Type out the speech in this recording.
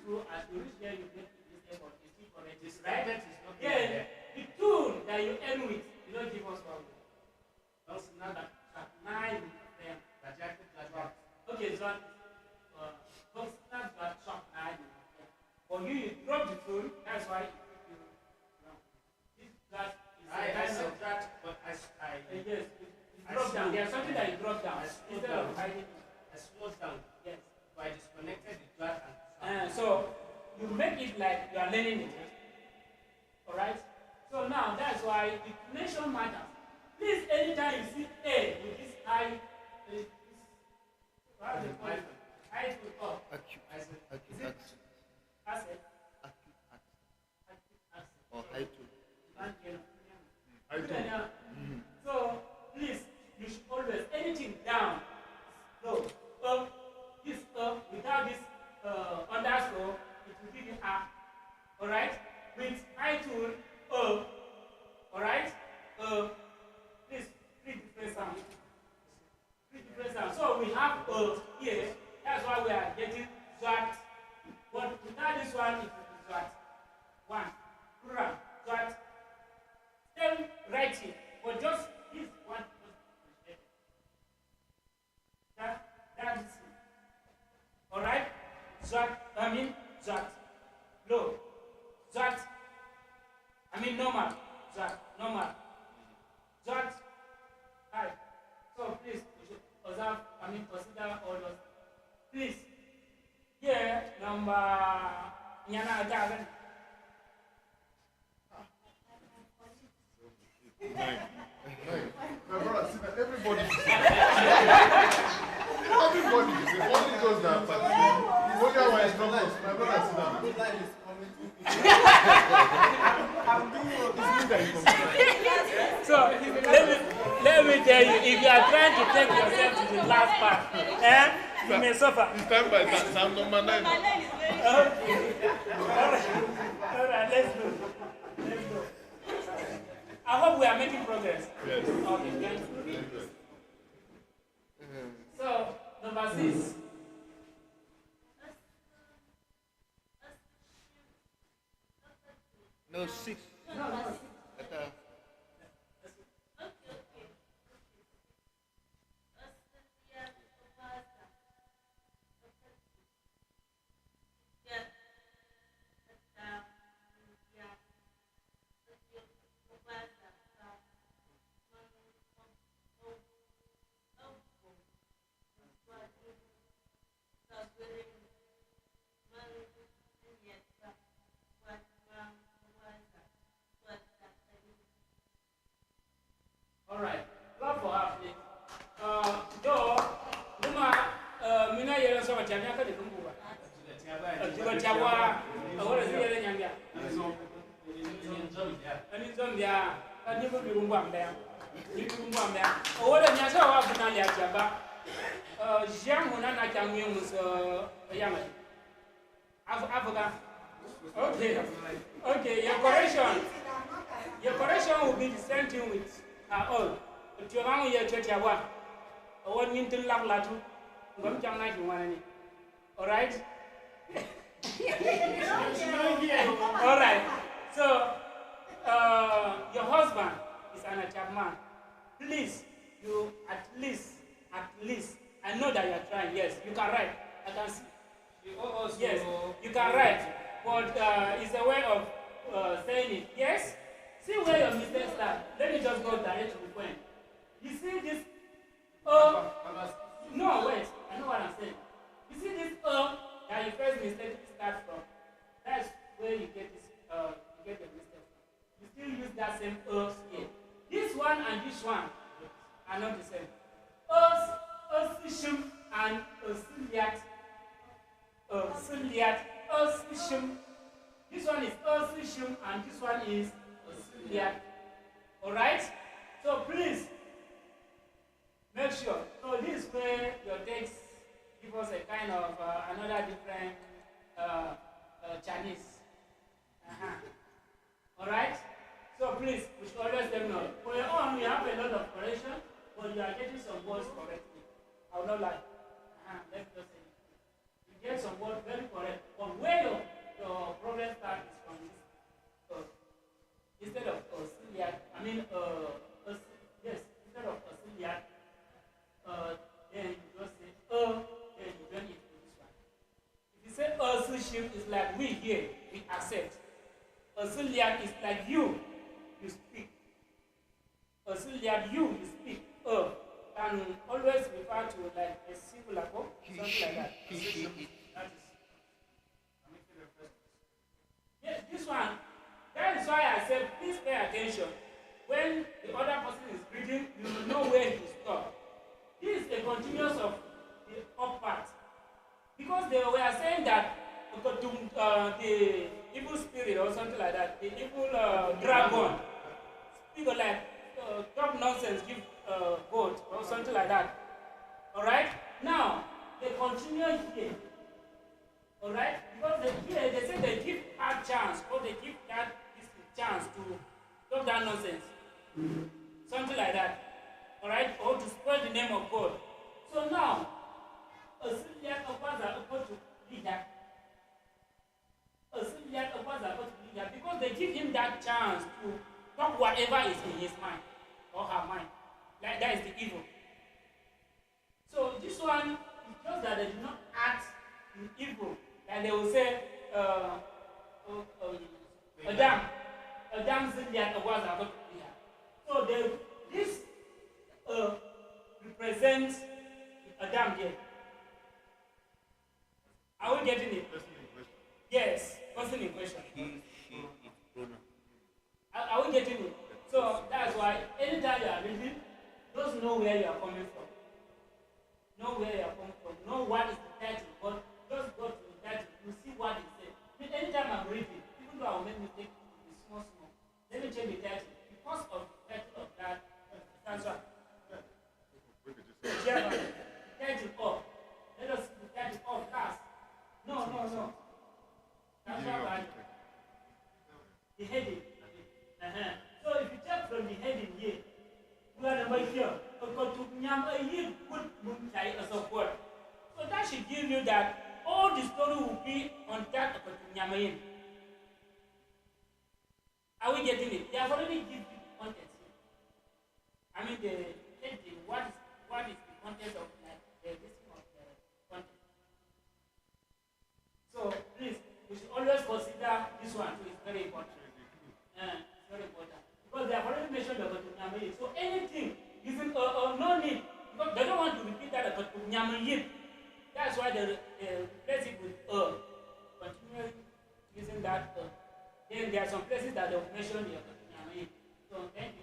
through as you reach there, you get this effort, you still correct this, right? Yeah, the tool that you end with, you don't give us one. That's not that 9 them. Okay, so that's that shop 9. For you, you drop the tool, that's why you know. That is I said that, but yes, you drop down. There's something that you drop down instead of hiding it. I slowed down. Yes. So I disconnected the drag and so you make it like you are learning it. Alright? So now that's why the connection matters. Please, anytime you see A with this high, this, what do you call it? High to up. Acute accent. Or high to. So please, you should always anything down, low, up, this up, without this underscore, it will give you up. Alright? With high tool, up. Alright? Please, 3 different sounds. 3 different sounds. So we have here, that's why we are getting that. But without this one, it will be that. 1, plural, that. Still right here, but just this one. That's it. Alright? That. Low. That. Normal. That. Normal. That. High. So please, we should observe, consider all those. Please. Here, number Nyana Agagan. My brother, see that everybody only those that only our instructors. My brother, see that. So let me tell you, if you are trying to take yourself to the last part, you may suffer. It's time by time number 9. Okay. Alright, let's go. I hope we are making progress. Yes. Okay, thank you. So, number 6. No, 6. No. Alright, clap for her, please. Though, Mina yellow so much, I'm not going to come over. What is the other young guy? And it's on there. And you will be one there. You will be one there. What a young girl of Nalia Jabba. Young one, I can use a young Africa. Okay, your correction will be the same thing with all. But you are here to Tyap. I want you to laugh latu. I'm going to one. All right? All right. So, your husband is an Tyap man. Please, you at least, I know that you are trying. Yes, you can write. I can see. Yes, you can write. But it's a way of saying it. Yes? See where your mistakes start. Let me just go direct to the point. You see this no, wait. I know what I'm saying. You see this that your first mistake starts from. That's where you get this you get your mistake from. You still use that same here. This one and this one are not the same. Osishum and osiliat. Osishum. This one is osishum and this one is osiliat. Alright? So please make sure. So this way your text give us a kind of another different Chinese. Alright? So please, we should always let them know. For your own, we have a lot of correction, but you are getting some words correctly. I will not lie. Let's just say you get get some word very correct. But where your problem starts is from this. Instead of celiac, I mean, yes, instead of celiac, then you just say, then you join it to this one. If you say shift is like we here, we accept. Celiac is like you speak. Celiac, you speak. Can always refer to like a singular form, something like that. That is. Yes, this one. That is why I said, please pay attention. When the other person is reading, you will know where he stopped. This is a continuous of the up part. Because they were saying that the evil spirit or something like that, the evil dragon, speak like talk nonsense, give goat or something like that. Alright? Now, they continue here. Alright? Because here they say they give her chance, or they give that chance to talk that nonsense. Something like that. Alright? Or to spoil the name of God. So now, a celiac offers are equal to leader. A celiac offers are equal to leader because they give him that chance to talk whatever is in his mind or her mind. Like that is the evil. So this one is just that they do not act in evil. And they will say, Adam celiac was about to be here. So this represents Adam here. Are we getting it? Person in question. Yes, person in question. He, she, it, pronoun. Are we getting it? So that's why anytime you are reading, just know where you are coming from. Know where you are coming from. Know what is the title. But just go to the title. You see what it says. Anytime I'm reading, even though I will make mistake, it will be small. Let me change the title. Because of the title of that, that's why. Title up. Let us see the title up last. No. That's why the heading. So if you check from the heading here, we are number here. So that should give you that all the story will be on that of Nyamayin. Are we getting it? They have already given you the context here. I mean the heading, what is the context of like the listing of the content. So please, we should always consider this one too. It's very important. It's very important. Because they have already mentioned about Nyamayin. So anything using no need, because they don't want to repeat that about Nyamayin. That's why they replace it with continue using that. Then there are some places that they've mentioned the Nyamayin. So thank you.